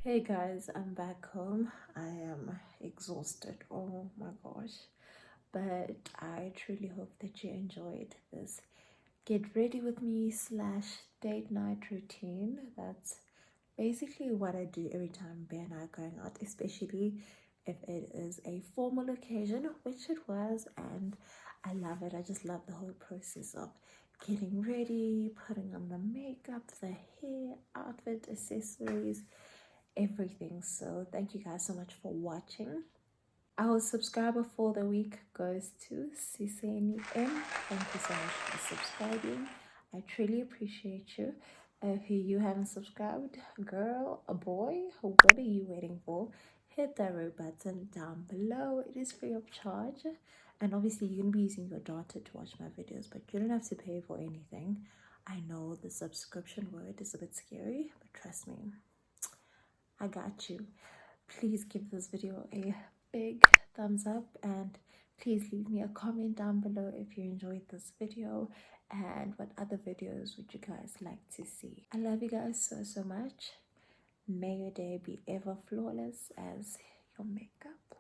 Hey guys, I'm back home. I am exhausted. Oh my gosh. But I truly hope that you enjoyed this get ready with me / date night routine. That's basically what I do every time Bear and I are going out, especially if it is a formal occasion, which it was, and I love it. I just love the whole process of getting ready, putting on the makeup, the hair, outfit, accessories, everything. So thank you guys so much for watching. Our subscriber for the week goes to Freshening Up. Thank you so much for subscribing. I truly appreciate you. If you haven't subscribed, girl, a boy, what are you waiting for? Hit that red button down below. It is free of charge. And obviously you're going to be using your data to watch my videos, but you don't have to pay for anything. I know the subscription word is a bit scary, but trust me, I got you. Please give this video a big thumbs up and please leave me a comment down below if you enjoyed this video and what other videos would you guys like to see. I love you guys so much. May your day be ever flawless as your makeup.